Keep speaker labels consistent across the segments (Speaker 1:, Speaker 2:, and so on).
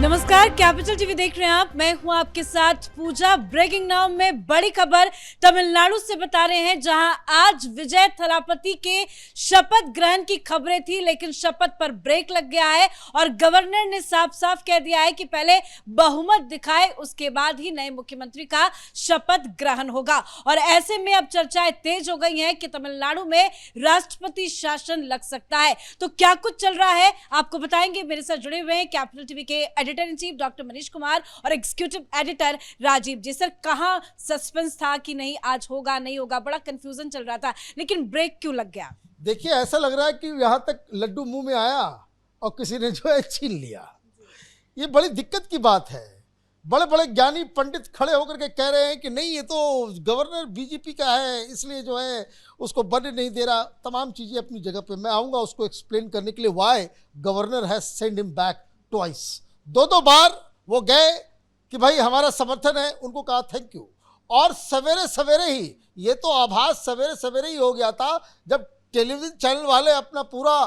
Speaker 1: नमस्कार, capital TV देख रहे हैं आप। मैं हूं आपके साथ पूजा। ब्रेकिंग नाउ में बड़ी खबर तमिलनाडु से बता रहे हैं, जहां आज विजय थलापति के शपथ ग्रहण की खबरें थी, लेकिन शपथ पर ब्रेक लग गया है और गवर्नर ने साफ साफ कह दिया है कि पहले बहुमत दिखाए, उसके बाद ही नए मुख्यमंत्री का शपथ ग्रहण होगा। और ऐसे में अब चर्चाएं तेज हो गई हैं कि तमिलनाडु में राष्ट्रपति शासन लग सकता है। तो क्या कुछ चल रहा है आपको बताएंगे। मेरे साथ जुड़े हुए हैं कैपिटल टीवी के editor in chief doctor Manish Kumar और एग्जीक्यूटिव एडिटर राजीव जी। सर, कहां सस्पेंस था कि नहीं आज होगा नहीं होगा, बड़ा कंफ्यूजन चल रहा था, लेकिन ब्रेक क्यों लग गया?
Speaker 2: देखिए, ऐसा लग रहा है कि यहां तक लड्डू मुंह में आया और किसी ने जो है छीन लिया। ये बड़ी दिक्कत की बात है। बड़े बड़े ज्ञानी पंडित खड़े होकर के कह रहे हैं कि नहीं, ये तो गवर्नर बीजेपी का है, इसलिए जो है उसको बनने नहीं दे रहा। तमाम चीजें अपनी जगह पे, मैं आऊंगा उसको एक्सप्लेन करने के लिए। Why governor has send him back twice. दो बार वो गए कि भाई हमारा समर्थन है, उनको कहा थैंक यू। और सवेरे सवेरे ही, ये तो आभास सवेरे सवेरे ही हो गया था जब टेलीविजन चैनल वाले अपना पूरा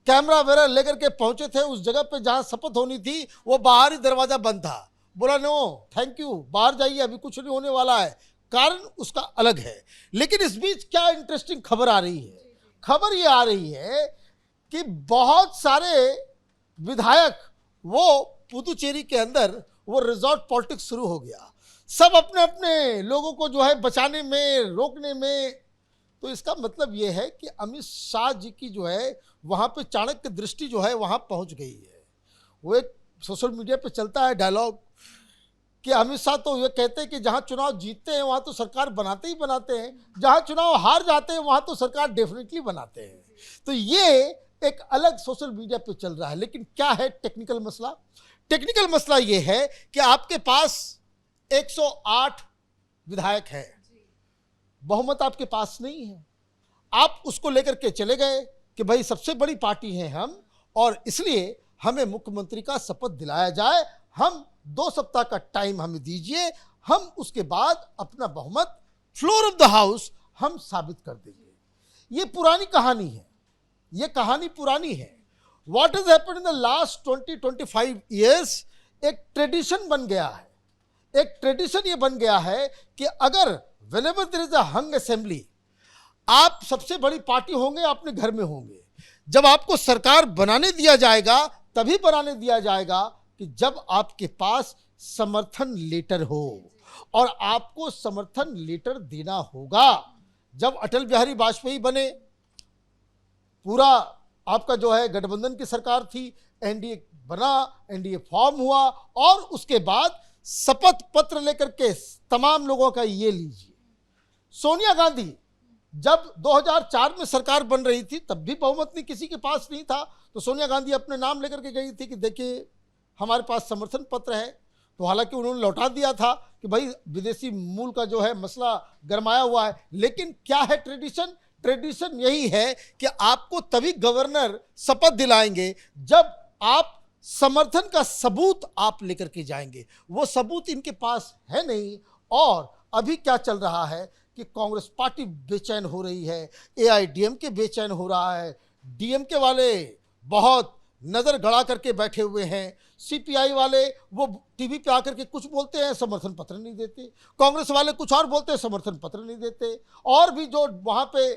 Speaker 2: कैमरा वगैरह लेकर के पहुंचे थे उस जगह पे जहां शपथ होनी थी। वो बाहर ही दरवाजा बंद था। बोला नो थैंक यू, बाहर जाइए, अभी कुछ नहीं होने वाला है। कारण उसका अलग है। लेकिन इस बीच क्या इंटरेस्टिंग खबर आ रही है। खबर ये आ रही है कि बहुत सारे विधायक, वो पुदुचेरी के अंदर वो रिजॉर्ट पॉलिटिक्स शुरू हो गया। सब अपने अपने लोगों को जो है बचाने में, रोकने में। तो इसका मतलब ये है कि अमित शाह जी की जो है वहाँ पे चाणक्य दृष्टि जो है वहाँ पहुँच गई है। वो एक सोशल मीडिया पे चलता है डायलॉग कि अमित शाह तो ये कहते हैं कि जहाँ चुनाव जीतते हैं वहाँ तो सरकार बनाते ही बनाते हैं, जहाँ चुनाव हार जाते हैं वहाँ तो सरकार डेफिनेटली बनाते हैं। तो ये एक अलग सोशल मीडिया पे चल रहा है। लेकिन क्या है टेक्निकल मसला? टेक्निकल मसला ये है कि आपके पास 108 विधायक हैं, बहुमत आपके पास नहीं है। आप उसको लेकर के चले गए कि भाई सबसे बड़ी पार्टी है हम, और इसलिए हमें मुख्यमंत्री का शपथ दिलाया जाए। हम 2 सप्ताह का टाइम हमें दीजिए, हम उसके बाद अपना बहुमत फ्लोर ऑफ द हाउस हम साबित कर देंगे। ये पुरानी कहानी है, ये कहानी पुरानी है। What has happened in the last 20-25 years? एक ट्रेडिशन बन गया है। एक ट्रेडिशन ये बन गया है कि अगर whenever there is a hung assembly, आप सबसे बड़ी पार्टी होंगे, अपने घर में होंगे। जब आपको सरकार बनाने दिया जाएगा, तभी बनाने दिया जाएगा कि जब आपके पास समर्थन लेटर हो, और आपको समर्थन लेटर देना होगा। जब अटल बिहारी वाजपेयी बने, पूरा आपका जो है गठबंधन की सरकार थी, एनडीए बना, एनडीए फॉर्म हुआ, और उसके बाद शपथ पत्र लेकर के तमाम लोगों का ये लीजिए। सोनिया गांधी जब 2004 में सरकार बन रही थी, तब भी बहुमत नहीं, किसी के पास नहीं था। तो सोनिया गांधी अपने नाम लेकर के गई थी कि देखिए हमारे पास समर्थन पत्र है। तो हालांकि उन्होंने लौटा दिया था कि भाई विदेशी मूल का जो है मसला गरमाया हुआ है। लेकिन क्या है ट्रेडिशन? ट्रेडिशन यही है कि आपको तभी गवर्नर शपथ दिलाएंगे जब आप समर्थन का सबूत आप लेकर के जाएंगे। वो सबूत इनके पास है नहीं। और अभी क्या चल रहा है कि कांग्रेस पार्टी बेचैन हो रही है, एआईडीएमके बेचैन हो रहा है, डीएमके वाले बहुत नजर गड़ा करके बैठे हुए हैं, सीपीआई वाले वो टीवी पे आकर के कुछ बोलते हैं, समर्थन पत्र नहीं देते, कांग्रेस वाले कुछ और बोलते हैं, समर्थन पत्र नहीं देते। और भी जो वहाँ पे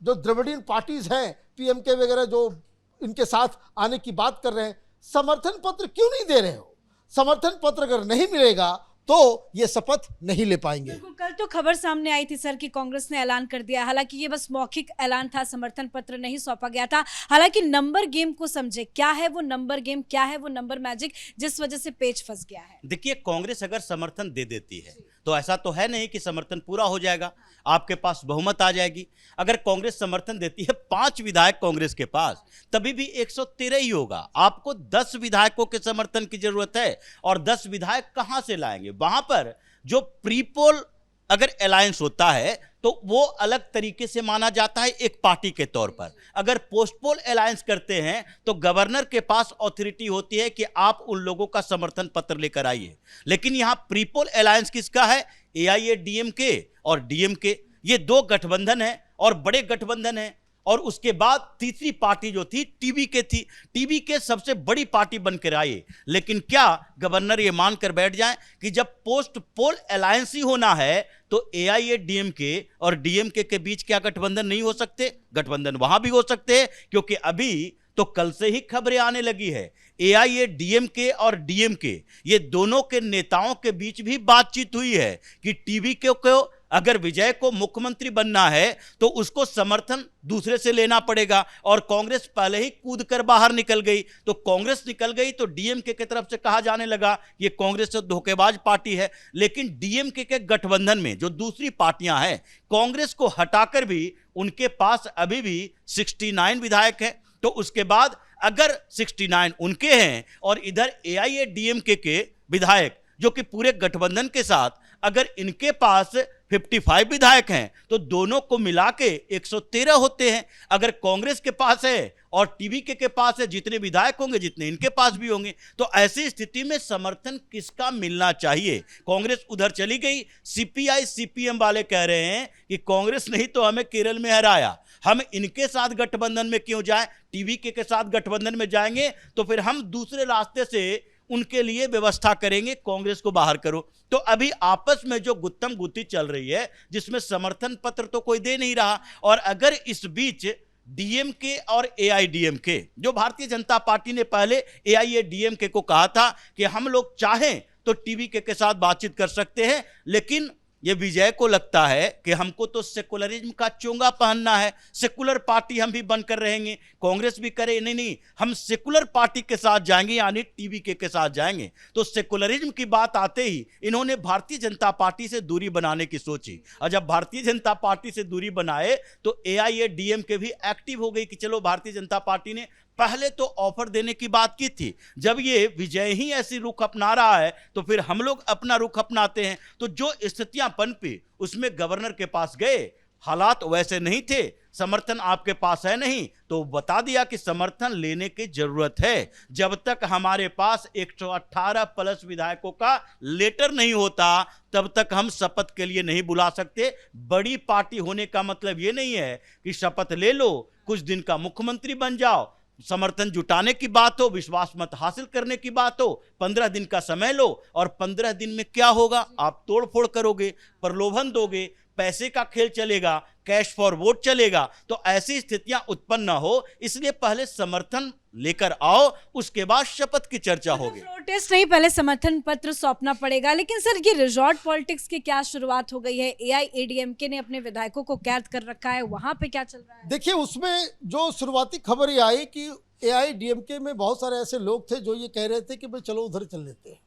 Speaker 2: जो द्रविडियन पार्टीज हैं, पीएमके वगैरह, जो इनके साथ आने की बात कर रहे हैं, समर्थन पत्र क्यों नहीं दे रहे हो? समर्थन पत्र अगर नहीं मिलेगा तो ये शपथ नहीं ले पाएंगे।
Speaker 1: बिल्कुल, कल तो खबर सामने आई थी सर कि कांग्रेस ने ऐलान कर दिया। हालांकि ये बस मौखिक ऐलान था, समर्थन पत्र नहीं सौंपा गया था। हालांकि नंबर गेम को समझे, क्या है वो नंबर गेम, क्या है वो नंबर मैजिक जिस वजह से पेच फंस गया है?
Speaker 3: देखिए, कांग्रेस अगर समर्थन दे देती है तो ऐसा तो है नहीं कि समर्थन पूरा हो जाएगा, आपके पास बहुमत आ जाएगी। अगर कांग्रेस समर्थन देती है, 5 विधायक कांग्रेस के पास, तभी भी 113 ही होगा। आपको 10 विधायकों के समर्थन की जरूरत है, और 10 विधायक कहां से लाएंगे? वहां पर जो प्रीपोल अगर अलायंस होता है तो वो अलग तरीके से माना जाता है एक पार्टी के तौर पर। अगर पोस्टपोल अलायंस करते हैं तो गवर्नर के पास ऑथोरिटी होती है कि आप उन लोगों का समर्थन पत्र लेकर आइए। लेकिन यहां प्रीपोल अलायंस किसका है? एआईएडीएमके और डीएमके, ये 2 गठबंधन है और बड़े गठबंधन है। और उसके बाद तीसरी पार्टी जो थी टीवीके थी। टीवीके सबसे बड़ी पार्टी बनकर आई, लेकिन क्या गवर्नर ये मानकर बैठ जाएं कि जब पोस्ट पोल अलायंस ही होना है तो एआईएडीएमके और डीएमके के बीच क्या गठबंधन नहीं हो सकते? गठबंधन वहां भी हो सकते हैं, क्योंकि अभी तो कल से ही खबरें आने लगी है एआईएडीएमके और डीएमके ये दोनों के नेताओं के बीच भी बातचीत हुई है कि टीवीके को अगर विजय को मुख्यमंत्री बनना है तो उसको समर्थन दूसरे से लेना पड़ेगा, और कांग्रेस पहले ही कूद कर बाहर निकल गई। तो कांग्रेस निकल गई तो डीएमके की तरफ से कहा जाने लगा ये कांग्रेस से धोखेबाज पार्टी है। लेकिन डीएमके के गठबंधन में जो दूसरी पार्टियां हैं, कांग्रेस को हटाकर भी उनके पास अभी भी 69 विधायक है। तो उसके बाद अगर 69 उनके हैं और इधर एआईएडीएमके के विधायक जो कि पूरे गठबंधन के साथ अगर इनके पास 55 विधायक हैं तो दोनों को मिला के 113 होते हैं। अगर कांग्रेस के पास है और टीवीके के पास है, जितने विधायक होंगे जितने इनके पास भी होंगे, तो ऐसी स्थिति में समर्थन किसका मिलना चाहिए? कांग्रेस उधर चली गई। सीपीआई सीपीएम वाले कह रहे हैं कि कांग्रेस नहीं तो हमें केरल में हराया, हम इनके साथ गठबंधन में क्यों जाएं? टीवीके के साथ गठबंधन में जाएंगे तो फिर हम दूसरे रास्ते से उनके लिए व्यवस्था करेंगे, कांग्रेस को बाहर करो। तो अभी आपस में जो गुत्थम गुत्थी चल रही है, जिसमें समर्थन पत्र तो कोई दे नहीं रहा, और अगर इस बीच डीएमके और एआईडीएमके, जो भारतीय जनता पार्टी ने पहले एआईएडीएमके को कहा था कि हम लोग चाहें तो टीवीके के साथ बातचीत कर सकते हैं, लेकिन ये विजय को लगता है कि हमको तो सेकुलरिज्म का चोंगा पहनना है, सेकुलर पार्टी हम भी बनकर रहेंगे, कांग्रेस भी करे नहीं, हम सेकुलर पार्टी के साथ जाएंगे, यानी टीवीके के साथ जाएंगे। तो सेकुलरिज्म की बात आते ही इन्होंने भारतीय जनता पार्टी से दूरी बनाने की सोची, और जब भारतीय जनता पार्टी से दूरी बनाए तो एआईएडीएमके भी एक्टिव हो गई कि चलो, भारतीय जनता पार्टी ने पहले तो ऑफर देने की बात की थी, जब ये विजय ही ऐसी रुख अपना रहा है तो फिर हम लोग अपना रुख अपनाते हैं। तो जो स्थितियां पनपी उसमें गवर्नर के पास गए, हालात वैसे नहीं थे, समर्थन आपके पास है नहीं, तो बता दिया कि समर्थन लेने की जरूरत है। जब तक हमारे पास 118 प्लस विधायकों का लेटर नहीं होता तब तक हम शपथ के लिए नहीं बुला सकते। बड़ी पार्टी होने का मतलब ये नहीं है कि शपथ ले लो, कुछ दिन का मुख्यमंत्री बन जाओ, समर्थन जुटाने की बात हो, विश्वास मत हासिल करने की बात हो, 15 दिन का समय लो, और 15 दिन में क्या होगा? आप तोड़फोड़ करोगे, प्रलोभन दोगे, पैसे का खेल चलेगा, कैश फॉर वोट चलेगा। तो ऐसी स्थितियां उत्पन्न न हो, इसलिए पहले समर्थन लेकर आओ, उसके बाद शपथ की चर्चा होगी।
Speaker 1: प्रोटेस्ट नहीं, पहले समर्थन पत्र सौंपना पड़ेगा। लेकिन सर, ये रिजॉर्ट पॉलिटिक्स की क्या शुरुआत हो गई है? एआईएडीएमके ने अपने विधायकों को कैद कर रखा है, वहां पे क्या चल रहा है?
Speaker 2: देखिए, उसमें जो शुरुआती खबर ये आई कि एआईडीएमके में बहुत सारे ऐसे लोग थे जो ये कह रहे थे कि भाई चलो उधर चल लेते हैं।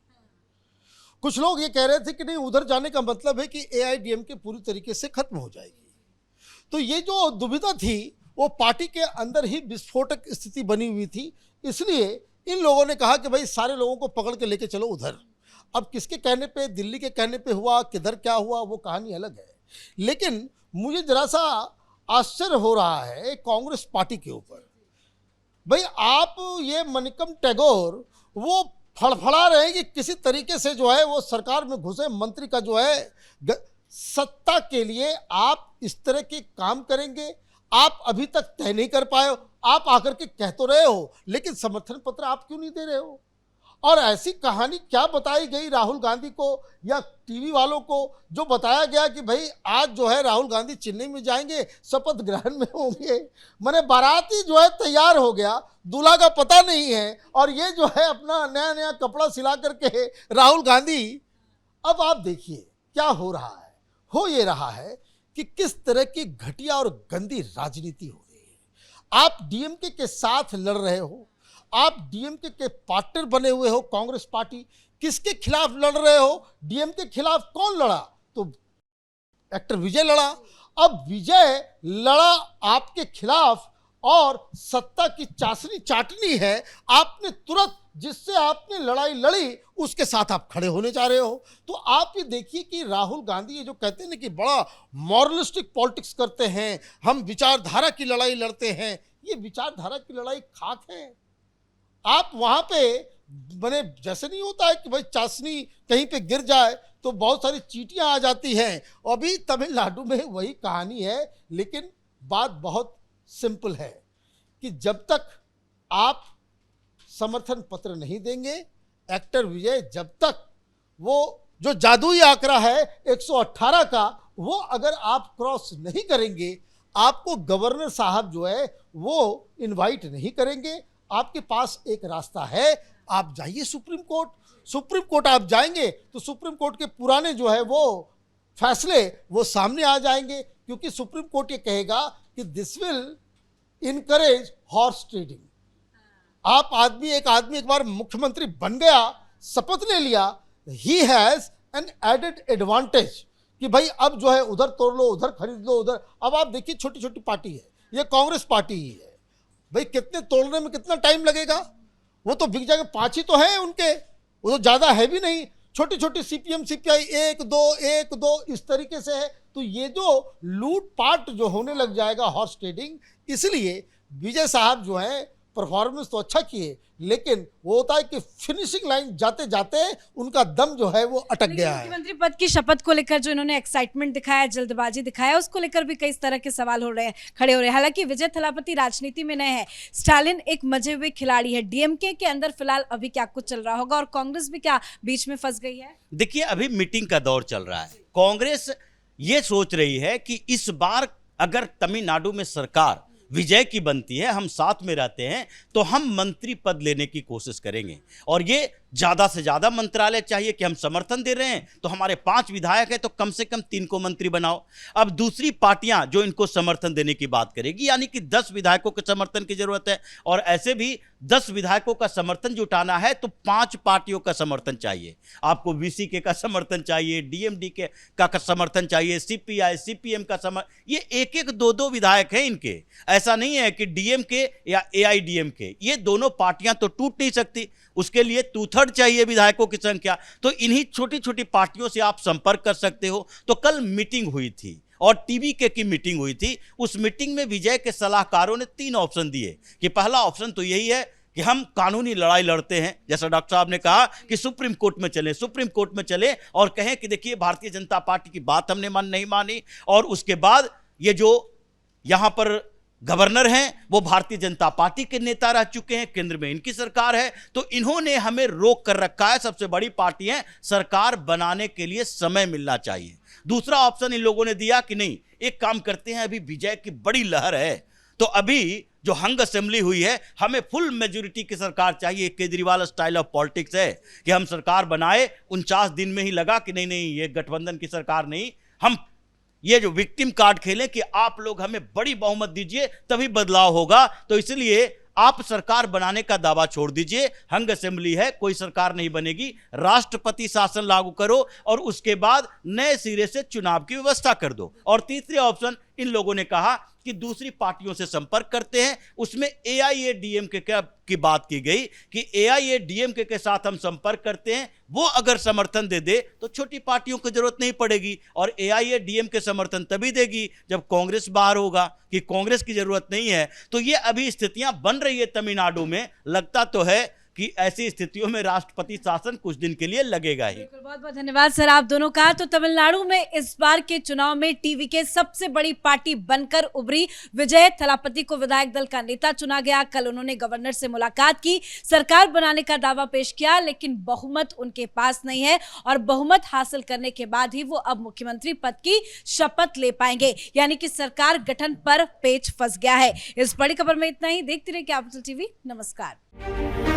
Speaker 2: कुछ लोग ये कह रहे थे कि नहीं, उधर जाने का मतलब है कि एआईडीएमके पूरी तरीके से खत्म हो जाएगी। तो ये जो दुविधा थी वो पार्टी के अंदर ही विस्फोटक स्थिति बनी हुई थी, इसलिए इन लोगों ने कहा कि भाई सारे लोगों को पकड़ के लेके चलो उधर। अब किसके कहने पे, दिल्ली के कहने पे हुआ, किधर क्या हुआ, वो कहानी अलग है। लेकिन मुझे जरा सा आश्चर्य हो रहा है कांग्रेस पार्टी के ऊपर। भाई आप ये मनिकम टैगोर वो फड़फड़ा रहे हैं कि किसी तरीके से जो है वो सरकार में घुसे मंत्री का जो है सत्ता के लिए आप इस तरह के काम करेंगे। आप अभी तक तय नहीं कर पाए हो, आप आकर के कह तो रहे हो, लेकिन समर्थन पत्र आप क्यों नहीं दे रहे हो? और ऐसी कहानी क्या बताई गई राहुल गांधी को या टीवी वालों को, जो बताया गया कि भाई आज जो है राहुल गांधी चेन्नई में जाएंगे, शपथ ग्रहण में होंगे। माने बाराती जो है तैयार हो गया, दूल्हा का पता नहीं है, और ये जो है अपना नया नया कपड़ा सिला करके राहुल गांधी। अब आप देखिए क्या हो रहा है। हो ये रहा है कि किस तरह की घटिया और गंदी राजनीति हो रही है। आप डीएमके के साथ लड़ रहे हो, आप डीएमके के पार्टनर बने हुए हो, कांग्रेस पार्टी किसके खिलाफ लड़ रहे हो? डीएमके के खिलाफ कौन लड़ा? तो एक्टर विजय लड़ा। अब विजय लड़ा आपके खिलाफ और सत्ता की चाशनी चाटनी है, आपने तुरंत जिससे आपने लड़ाई लड़ी उसके साथ आप खड़े होने जा रहे हो। तो आप ये देखिए कि राहुल गांधी ये जो कहते हैं ना कि बड़ा मॉरलिस्टिक पॉलिटिक्स करते हैं, हम विचारधारा की लड़ाई लड़ते हैं, ये विचारधारा की लड़ाई खाक है। आप वहां पे बने, जैसे नहीं होता है कि भाई चाशनी कहीं पे गिर जाए तो बहुत सारी चींटियां आ जाती हैं, अभी तमिलनाडु में वही कहानी है। लेकिन बात बहुत सिंपल है कि जब तक आप समर्थन पत्र नहीं देंगे, एक्टर विजय जब तक वो जो जादुई आंकड़ा है 118 का, वो अगर आप क्रॉस नहीं करेंगे, आपको गवर्नर साहब जो है वो इनवाइट नहीं करेंगे। आपके पास एक रास्ता है, आप जाइए सुप्रीम कोर्ट। सुप्रीम कोर्ट आप जाएंगे तो सुप्रीम कोर्ट के पुराने जो है वो फैसले वो सामने आ जाएंगे, क्योंकि सुप्रीम कोर्ट ये कहेगा कि this will encourage horse trading. एक आदमी एक बार मुख्यमंत्री बन गया, शपथ ले लिया, he has an added advantage कि भाई अब जो है उधर तोड़ लो, उधर खरीद लो, उधर। अब आप देखिए छोटी छोटी पार्टी है, ये कांग्रेस पार्टी ही है, भाई कितने तोड़ने में कितना टाइम लगेगा, वो तो बिक जाएंगे। 5 ही तो हैं उनके, वो तो ज़्यादा है भी नहीं। छोटी छोटी सीपीएम सीपीआई 1-2 इस तरीके से है। तो ये जो लूटपाट जो होने लग जाएगा हॉर्स ट्रेडिंग, इसलिए विजय साहब जो है परफॉर्मेंस तो अच्छा किए, लेकिन वो होता है कि फिनिशिंग लाइन जाते जाते उनका दम जो है वो अटक गया है।
Speaker 1: मुख्यमंत्री पद की शपथ को लेकर जो इन्होंने एक्साइटमेंट दिखाया, जल्दबाजी दिखाया, उसको लेकर भी कई तरह के सवाल खड़े हो रहे हैं। हालांकि विजय थलापति राजनीति में नए हैं, स्टालिन एक मजे हुए खिलाड़ी है। डीएमके के अंदर फिलहाल अभी क्या कुछ चल रहा होगा, और कांग्रेस भी क्या बीच में फंस गई है?
Speaker 3: देखिए, अभी मीटिंग का दौर चल रहा है। कांग्रेस ये सोच रही है कि इस बार अगर तमिलनाडु में सरकार विजय की बनती है, हम साथ में रहते हैं, तो हम मंत्री पद लेने की कोशिश करेंगे। और ये ज़्यादा से ज़्यादा मंत्रालय चाहिए कि हम समर्थन दे रहे हैं तो हमारे 5 विधायक हैं तो कम से कम 3 को मंत्री बनाओ। अब दूसरी पार्टियां जो इनको समर्थन देने की बात करेगी, यानी कि 10 विधायकों के समर्थन की जरूरत है, और ऐसे भी 10 विधायकों का समर्थन जुटाना है तो 5 पार्टियों का समर्थन चाहिए। आपको वीसीके का समर्थन चाहिए, डीएमडीके का समर्थन चाहिए, सीपीआई सीपीएम का समर्थन, ये 1-1 2-2 विधायक हैं इनके। ऐसा नहीं है कि डीएमके या एआईडीएमके, ये दोनों पार्टियां तो टूट नहीं सकती, उसके लिए 2/3 चाहिए विधायकों की संख्या। तो इन्हीं छोटी छोटी पार्टियों से आप संपर्क कर सकते हो। तो कल मीटिंग हुई थी और टीवीके की मीटिंग हुई थी। उस मीटिंग में विजय के सलाहकारों ने 3 ऑप्शन दिए कि पहला ऑप्शन तो यही है कि हम कानूनी लड़ाई लड़ते हैं, जैसा डॉक्टर साहब ने कहा कि सुप्रीम कोर्ट में चले और कहें कि देखिए भारतीय जनता पार्टी की बात हमने नहीं मानी, और उसके बाद ये जो यहां पर गवर्नर हैं वो भारतीय जनता पार्टी के नेता रह चुके हैं, केंद्र में इनकी सरकार है, तो इन्होंने हमें रोक कर रखा है, सबसे बड़ी पार्टी है, सरकार बनाने के लिए समय मिलना चाहिए। दूसरा ऑप्शन इन लोगों ने दिया कि नहीं, एक काम करते हैं, अभी विजय की बड़ी लहर है, तो अभी जो हंग असेंबली हुई है, हमें फुल मेजोरिटी की सरकार चाहिए। केजरीवाल स्टाइल ऑफ पॉलिटिक्स है कि हम सरकार बनाए, 49 दिन में ही लगा कि नहीं ये गठबंधन की सरकार नहीं, हम ये जो विक्टिम कार्ड खेलें कि आप लोग हमें बड़ी बहुमत दीजिए तभी बदलाव होगा। तो इसलिए आप सरकार बनाने का दावा छोड़ दीजिए, हंग असेंबली है, कोई सरकार नहीं बनेगी, राष्ट्रपति शासन लागू करो और उसके बाद नए सिरे से चुनाव की व्यवस्था कर दो। और तीसरे ऑप्शन इन लोगों ने कहा कि दूसरी पार्टियों से संपर्क करते हैं। उसमें एआईएडीएमके की बात की गई कि एआईएडीएमके के साथ हम संपर्क करते हैं, वो अगर समर्थन दे तो छोटी पार्टियों की जरूरत नहीं पड़ेगी, और एआईएडीएमके समर्थन तभी देगी जब कांग्रेस बाहर होगा, कि कांग्रेस की जरूरत नहीं है। तो ये अभी स्थितियां बन रही है तमिलनाडु में। लगता तो है कि ऐसी स्थितियों में राष्ट्रपति शासन कुछ दिन के लिए लगेगा ही।
Speaker 1: बहुत बहुत धन्यवाद सर आप दोनों का। तो तमिलनाडु में इस बार के चुनाव में टीवीके सबसे बड़ी पार्टी बनकर उभरी। विजय थलापति को विधायक दल का नेता चुना गया। कल उन्होंने गवर्नर से मुलाकात की, सरकार बनाने का दावा पेश किया, लेकिन बहुमत उनके पास नहीं है, और बहुमत हासिल करने के बाद ही वो अब मुख्यमंत्री पद की शपथ ले पाएंगे, यानी कि सरकार गठन पर पेच फंस गया है। इस बड़ी खबर में इतना ही। देखते रहिए कैपिटल टीवी। नमस्कार।